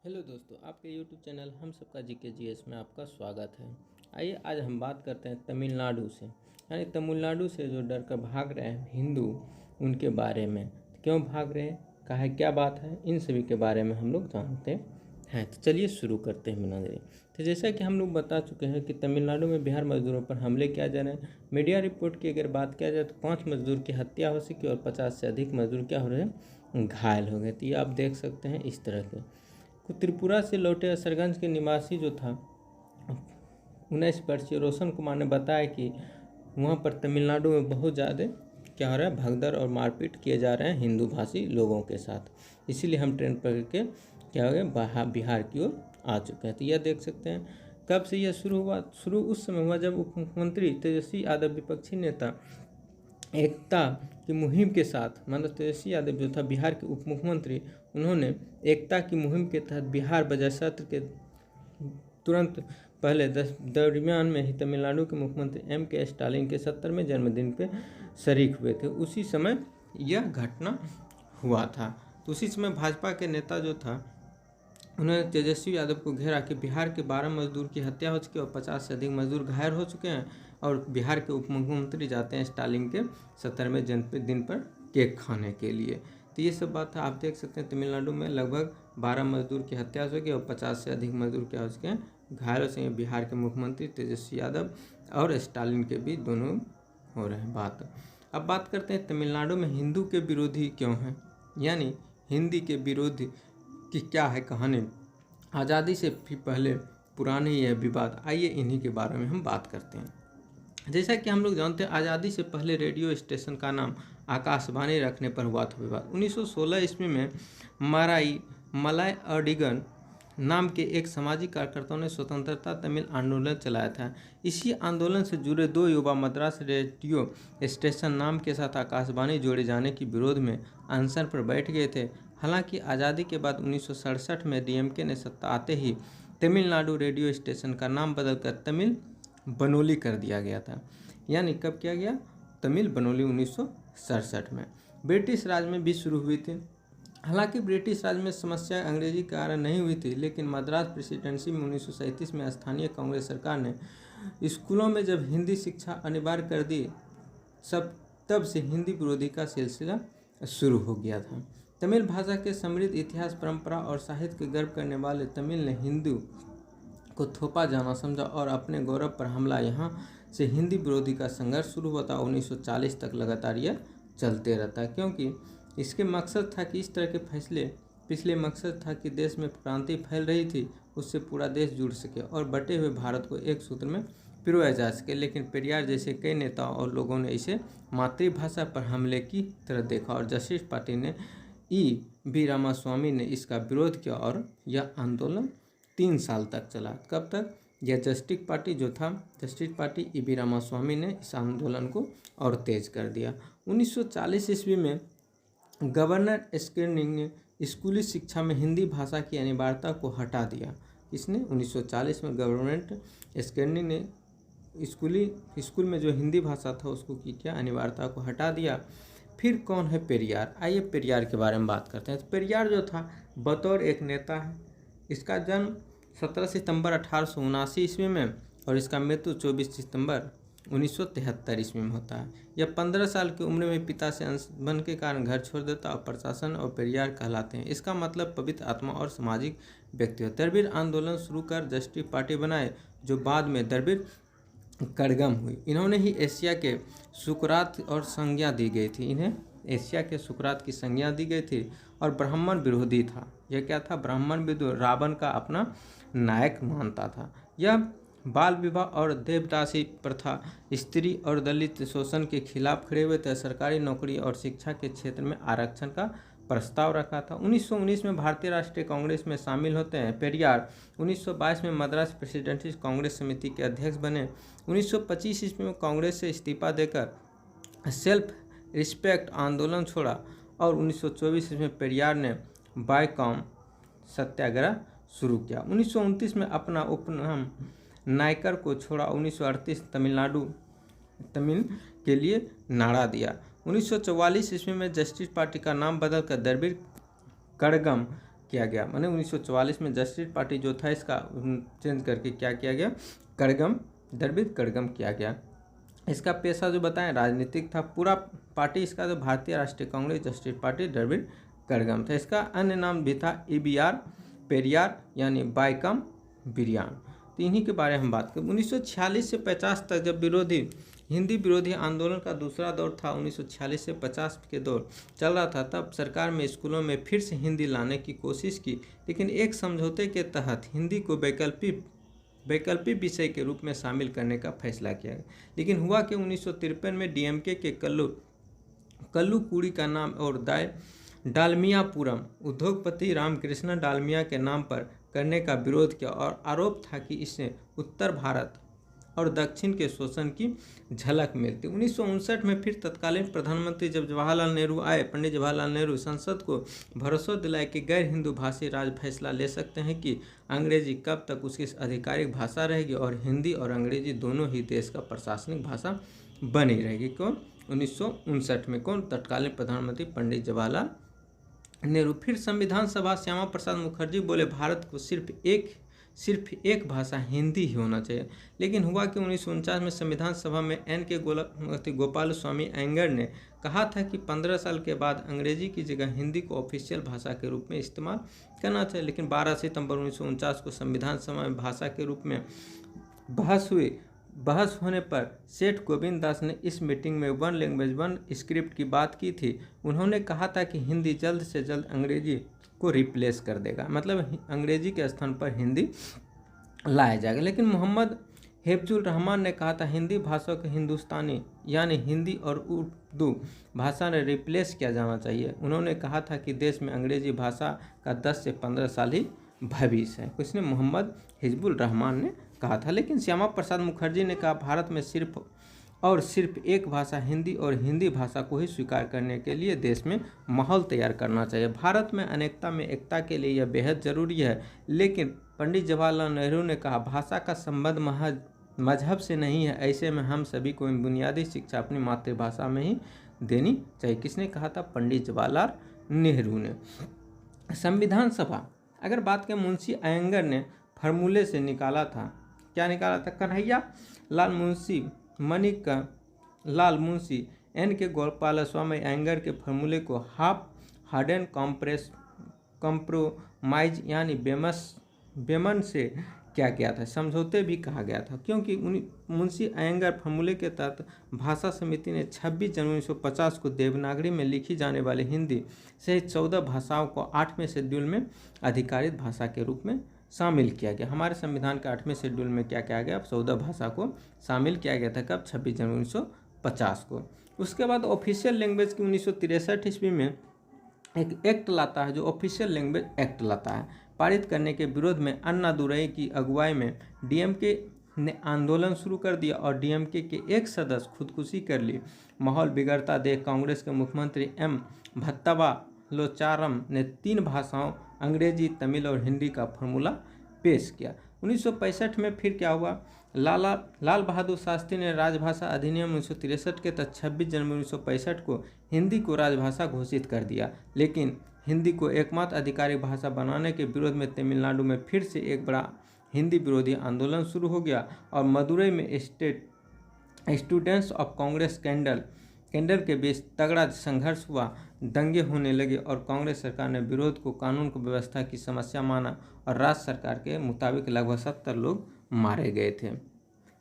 Hello दोस्तों, आपके YouTube channel हम सबका GK में आपका स्वागत है। आइए आज हम बात करते हैं तमिलनाडु से, यानी तमिलनाडु से जो डर कर भाग रहे हैं हिंदू, उनके बारे में। क्यों भाग रहे हैं, कहा है, क्या बात है, इन सभी के बारे में हम लोग जानते हैं। तो चलिए शुरू करते हैं बिना देरी। तो जैसा कि हम लोग बता चुके हैं कि तमिलनाडु में बिहार मजदूरों पर हमले किया जा रहे हैं। मीडिया रिपोर्ट की अगर बात किया जाए तो 5 मजदूर की हत्या हो सकी और 50 से अधिक मजदूर क्या हो रहे हैं, घायल हो गए। तो ये आप देख सकते हैं इस तरह के। त्रिपुरा से लौटे असरगंज के निवासी जो था 19 वर्षीय रोशन कुमार ने बताया कि वहाँ पर तमिलनाडु में बहुत ज़्यादा क्या हो रहा है, भगदड़ और मारपीट किए जा रहे हैं हिंदू भाषी लोगों के साथ। इसीलिए हम ट्रेन पकड़ के क्या हो गया, बिहार की ओर आ चुके हैं। तो यह देख सकते हैं कब से यह शुरू हुआ। शुरू उस समय हुआ जब उप मुख्यमंत्री तेजस्वी यादव विपक्षी नेता एकता की मुहिम के साथ, मतलब तेजस्वी यादव जो था बिहार के उप मुख्यमंत्री, उन्होंने एकता की मुहिम के तहत बिहार बजट सत्र के तुरंत पहले दरमियान में ही तमिलनाडु के मुख्यमंत्री M.K. स्टालिन के 70वें जन्मदिन पे शरीक हुए थे। उसी समय यह घटना हुआ था। तो उसी समय भाजपा के नेता जो था, उन्होंने तेजस्वी यादव को घेरा कि बिहार के 12 मजदूर की हत्या हो चुकी है और 50 से अधिक मजदूर घायल हो चुके हैं, और बिहार के उप मुख्यमंत्री जाते हैं स्टालिन के 70वें जन्मदिन पर केक खाने के लिए। तो ये सब बात है, आप देख सकते हैं तमिलनाडु में लगभग 12 मजदूर की हत्या हो चुकी है और 50 से अधिक मजदूर क्या हो चुके हैं, घायल हो चुके हैं। बिहार के मुख्यमंत्री तेजस्वी यादव और स्टालिन के भी दोनों हो रहे हैं बात। अब बात करते हैं तमिलनाडु में हिंदू के विरोधी क्यों हैं, यानी हिंदी के विरोधी की क्या है कहानी। आज़ादी से भी पहले पुराने यह विवाद, आइए इन्हीं के बारे में हम बात करते हैं। जैसा कि हम लोग जानते हैं, आज़ादी से पहले रेडियो स्टेशन का नाम आकाशवाणी रखने पर हुआ था विवाद। 1916 ईस्वी में मलाय अडिगन नाम के एक सामाजिक कार्यकर्ताओं ने स्वतंत्रता तमिल आंदोलन चलाया था। इसी आंदोलन से जुड़े 2 युवा मद्रास रेडियो स्टेशन नाम के साथ आकाशवाणी जोड़े जाने के विरोध में अनशन पर बैठ गए थे। हालांकि आज़ादी के बाद 1967 में DMK ने सत्ता आते ही तमिलनाडु रेडियो स्टेशन का नाम बदलकर तमिल बनोली कर दिया गया था। यानी कब किया गया, तमिल बनोली 1967 में। ब्रिटिश राज में भी शुरू हुई थी। हालांकि ब्रिटिश राज में समस्या अंग्रेजी के कारण नहीं हुई थी, लेकिन मद्रास प्रेसिडेंसी में 1937 में स्थानीय कांग्रेस सरकार ने स्कूलों में जब हिंदी शिक्षा अनिवार्य कर दी, तब से हिंदी विरोधी का सिलसिला शुरू हो गया था। तमिल भाषा के समृद्ध इतिहास, परंपरा और साहित्य के गर्व करने वाले तमिल ने हिंदू को थोपा जाना समझा और अपने गौरव पर हमला। यहाँ से हिंदी विरोधी का संघर्ष शुरू होता 1940 तक लगातार यह चलते रहता, क्योंकि इसके मकसद था कि इस तरह के फैसले, पिछले मकसद था कि देश में क्रांति फैल रही थी, उससे पूरा देश जुड़ सके और बटे हुए भारत को एक सूत्र में पिरोया जा सके। लेकिन पेरियार जैसे कई नेताओं और लोगों ने इसे मातृभाषा पर हमले की तरह देखा और जस्टिस पार्टी ने E.V. रामास्वामी ने इसका विरोध किया और यह आंदोलन 3 साल तक चला। कब तक, यह जस्टिस पार्टी E.V. रामास्वामी ने इस आंदोलन को और तेज कर दिया। 1940 ईस्वी में गवर्नर स्किर्निंग ने स्कूली शिक्षा में हिंदी भाषा की अनिवार्यता को हटा दिया। इसने 1940 में गवर्नर स्किर्निंग ने स्कूल में जो हिंदी भाषा था उसको क्या, अनिवार्यता को हटा दिया। फिर कौन है पेरियार, आइए पेरियार के बारे में बात करते हैं। तो पेरियार जो था बतौर एक नेता है। इसका जन्म 17 सितंबर 1879 ईस्वी में और इसका मृत्यु 24 सितंबर 1973 ईस्वी में होता है। यह 15 साल की उम्र में पिता से अनबन के कारण घर छोड़ देता और प्रशासन और पेरियार कहलाते हैं। इसका मतलब पवित्र आत्मा और सामाजिक व्यक्ति है। द्रविड़ आंदोलन शुरू कर जस्टिस पार्टी बनाए, जो बाद में द्रविड़ कड़गम हुई। इन्होंने ही एशिया के सुकरात और संज्ञा दी गई थी, इन्हें एशिया के सुकरात की संज्ञा दी गई थी। और ब्राह्मण विरोधी था। यह क्या था, ब्राह्मण विरोधी, रावण का अपना नायक मानता था। यह बाल विवाह और देवदासी प्रथा, स्त्री और दलित शोषण के खिलाफ खड़े हुए थे। सरकारी नौकरी और शिक्षा के क्षेत्र में आरक्षण का प्रस्ताव रखा था। 1919 में भारतीय राष्ट्रीय कांग्रेस में शामिल होते हैं। पेरियार 1922 में मद्रास प्रेसिडेंसी कांग्रेस समिति के अध्यक्ष बने। 1925 ईस्वी में कांग्रेस से इस्तीफा देकर सेल्फ रिस्पेक्ट आंदोलन छोड़ा और 1924 ईस्वी में पेरियार ने बायकॉम सत्याग्रह शुरू किया। 1929 में अपना उपनाम नायकर को छोड़ा। 1938 तमिल के लिए नारा दिया। 1944 ईस्वी में जस्टिस पार्टी का नाम बदलकर द्रविड़ कड़गम किया गया। मैंने 1944 में जस्टिस पार्टी जो था इसका चेंज करके क्या किया गया, कड़गम, द्रविड़ कड़गम किया गया। इसका पेशा जो बताएं राजनीतिक था, पूरा पार्टी इसका जो भारतीय राष्ट्रीय कांग्रेस जस्टिस पार्टी द्रविड़ कड़गम था। इसका अन्य नाम भी था EBR पेरियार यानी बाइकम बिरियान। तो इन्हीं के बारे में हम बात करें। 1946 से 50 तक जब हिंदी विरोधी आंदोलन का दूसरा दौर था, 1946 से 50 के दौर चल रहा था, तब सरकार में स्कूलों में फिर से हिंदी लाने की कोशिश की, लेकिन एक समझौते के तहत हिंदी को वैकल्पिक विषय के रूप में शामिल करने का फैसला किया गया। लेकिन हुआ कि 1953 में DMK के कल्लूकुड़ी का नाम और डालमियापुरम उद्योगपति रामकृष्ण डालमिया के नाम पर करने का विरोध किया और आरोप था कि इससे उत्तर भारत और दक्षिण के शोषण की झलक मिलती। 1959 में फिर तत्कालीन प्रधानमंत्री जब जवाहरलाल नेहरू आए, पंडित जवाहरलाल नेहरू संसद को भरोसा दिलाए कि गैर हिंदू भाषी राज्य फैसला ले सकते हैं कि अंग्रेजी कब तक उसकी आधिकारिक भाषा रहेगी और हिंदी और अंग्रेजी दोनों ही देश का प्रशासनिक भाषा बनी रहेगी। कौन? 1959 में कौन? तत्कालीन प्रधानमंत्री पंडित जवाहरलाल नेहरू। फिर संविधान सभा श्यामा प्रसाद मुखर्जी बोले भारत को सिर्फ एक भाषा हिंदी ही होना चाहिए। लेकिन हुआ कि 1949 में संविधान सभा में N.K. गोपाल स्वामी अयंगर ने कहा था कि 15 साल के बाद अंग्रेजी की जगह हिंदी को ऑफिशियल भाषा के रूप में इस्तेमाल करना चाहिए। लेकिन 12 सितंबर 1949 को संविधान सभा में भाषा के रूप में बहस होने पर सेठ गोविंद दास ने इस मीटिंग में 1 लैंग्वेज 1 स्क्रिप्ट की बात की थी। उन्होंने कहा था कि हिंदी जल्द से जल्द अंग्रेजी को रिप्लेस कर देगा, मतलब अंग्रेजी के स्थान पर हिंदी लाया जाएगा। लेकिन मोहम्मद हिफ्जुर रहमान ने कहा था हिंदी भाषा को हिंदुस्तानी यानी हिंदी और उर्दू भाषा ने रिप्लेस किया जाना चाहिए। उन्होंने कहा था कि देश में अंग्रेजी भाषा का 10 से 15 साल ही भविष्य है। इसने मोहम्मद हिफ्जुर रहमान ने कहा था। लेकिन श्यामा प्रसाद मुखर्जी ने कहा भारत में सिर्फ एक भाषा हिंदी और हिंदी भाषा को ही स्वीकार करने के लिए देश में माहौल तैयार करना चाहिए। भारत में अनेकता में एकता के लिए यह बेहद ज़रूरी है। लेकिन पंडित जवाहरलाल नेहरू ने कहा भाषा का संबंध मजहब से नहीं है, ऐसे में हम सभी को बुनियादी शिक्षा अपनी मातृभाषा में ही देनी चाहिए। किसने कहा था? पंडित जवाहरलाल नेहरू ने। संविधान सभा अगर बात करें, मुंशी अयंगर ने फार्मूले से निकाला था। क्या निकाला था? कन्हैया लाल मुंशी मणिका लाल मुंशी N.K. गोपाल स्वामी अयंगर के फार्मूले को हाफ हार्डन कॉम्प्रोमाइज यानी बेमन से क्या किया था, समझौते भी कहा गया था, क्योंकि मुंशी अयंगर फार्मूले के तहत भाषा समिति ने 26 जनवरी 1950 को देवनागरी में लिखी जाने वाली हिंदी सहित 14 भाषाओं को 8वें शेड्यूल में अधिकारित भाषा के रूप में शामिल किया गया। हमारे संविधान के 8वें शेड्यूल में क्या किया गया? 14 भाषा को शामिल किया गया था। कब? 26 जनवरी 1950 को। उसके बाद ऑफिशियल लैंग्वेज की 1963 ईस्वी में एक एक्ट लाता है, जो ऑफिशियल लैंग्वेज एक्ट लाता है। पारित करने के विरोध में अन्नादुरई की अगुवाई में DMK ने आंदोलन शुरू कर दिया और DMK के एक सदस्य खुदकुशी कर ली। माहौल बिगड़ता देख कांग्रेस के मुख्यमंत्री M. भत्तावालोचारम ने 3 भाषाओं अंग्रेजी, तमिल और हिंदी का फॉर्मूला पेश किया। 1965 में फिर क्या हुआ? लाल बहादुर शास्त्री ने राजभाषा अधिनियम 1963 के तहत 26 जनवरी 1965 को हिंदी को राजभाषा घोषित कर दिया। लेकिन हिंदी को एकमात्र आधिकारिक भाषा बनाने के विरोध में तमिलनाडु में फिर से एक बड़ा हिंदी विरोधी आंदोलन शुरू हो गया और मदुरई में स्टूडेंट्स ऑफ कांग्रेस कैंडल के बीच तगड़ा संघर्ष हुआ। दंगे होने लगे और कांग्रेस सरकार ने विरोध को कानून को व्यवस्था की समस्या माना और राज्य सरकार के मुताबिक लगभग 70 लोग मारे गए थे।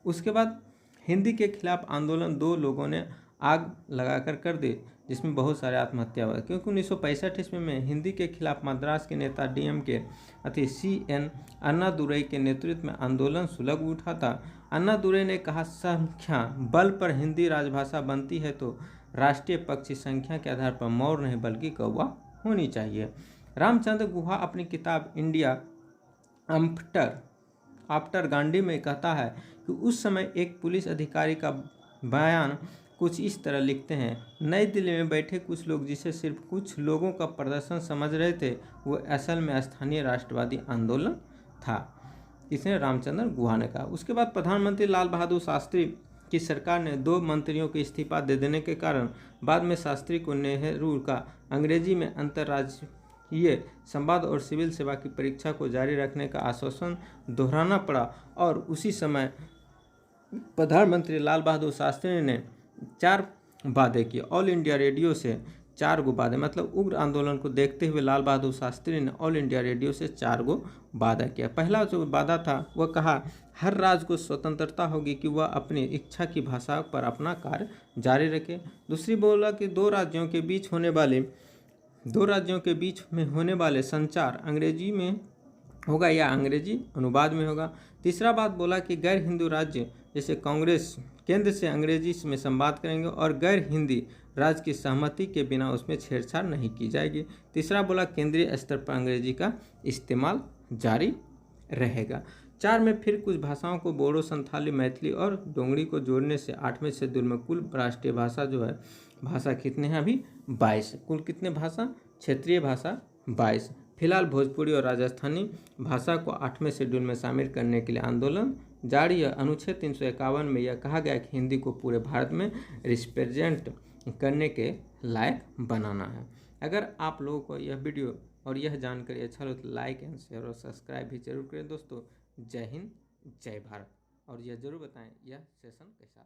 उसके बाद हिंदी के खिलाफ आंदोलन 2 लोगों ने आग लगाकर कर दी, जिसमें बहुत सारे आत्महत्या हुआ, क्योंकि 1965 ईस्वी में हिंदी के खिलाफ मद्रास के नेता DMK CN अन्नादुरई के नेतृत्व में आंदोलन सुलग उठा था। अन्नादुरई ने कहा संख्या बल पर हिंदी राजभाषा बनती है तो राष्ट्रीय पक्षी संख्या के आधार पर मोर नहीं बल्कि कौवा होनी चाहिए। रामचंद्र गुहा अपनी किताब इंडिया आफ्टर गांधी में कहता है कि उस समय एक पुलिस अधिकारी का बयान कुछ इस तरह लिखते हैं, नई दिल्ली में बैठे कुछ लोग जिसे सिर्फ कुछ लोगों का प्रदर्शन समझ रहे थे, वो असल में स्थानीय राष्ट्रवादी आंदोलन था। इसने रामचंद्र गुहा ने कहा। उसके बाद प्रधानमंत्री लाल बहादुर शास्त्री की सरकार ने 2 मंत्रियों के इस्तीफा दे देने के कारण बाद में शास्त्री को नेहरू का अंग्रेजी में ये संवाद और सिविल सेवा की परीक्षा को जारी रखने का आश्वासन दोहराना पड़ा और उसी समय प्रधानमंत्री लाल बहादुर शास्त्री ने 4 वादे किए। ऑल इंडिया रेडियो से 4 गो वादे, मतलब उग्र आंदोलन को देखते हुए लाल बहादुर शास्त्री ने ऑल इंडिया रेडियो से 4 गो वादा किया। पहला जो वादा था वह कहा हर राज्य को स्वतंत्रता होगी कि वह अपनी इच्छा की भाषा पर अपना कार्य जारी रखे। दूसरी बोला कि दो राज्यों के बीच में होने वाले संचार अंग्रेजी में होगा या अंग्रेजी अनुवाद में होगा। तीसरा बात बोला कि गैर हिंदू राज्य जैसे कांग्रेस केंद्र से अंग्रेजी में संवाद करेंगे और गैर हिंदी राज्य की सहमति के बिना उसमें छेड़छाड़ नहीं की जाएगी। तीसरा बोला केंद्रीय स्तर पर अंग्रेजी का इस्तेमाल जारी रहेगा। 4 में फिर कुछ भाषाओं को बोडो, संथाली, मैथिली और डोंगरी को जोड़ने से 8वें शेड्यूल में कुल राष्ट्रीय भाषा जो है, भाषा कितने हैं अभी 22। कुल कितने भाषा क्षेत्रीय भाषा 22। फिलहाल भोजपुरी और राजस्थानी भाषा को 8वें शेड्यूल में शामिल करने के लिए आंदोलन जारी है। अनुच्छेद 351 में यह कहा गया कि हिंदी को पूरे भारत में रिप्रेजेंट करने के लायक बनाना है। अगर आप लोगों को यह वीडियो और यह जानकारी अच्छा लगे तो लाइक एंड शेयर और सब्सक्राइब भी जरूर करें दोस्तों। जय हिंद, जय भारत। और यह जरूर बताएं यह सेशन कैसा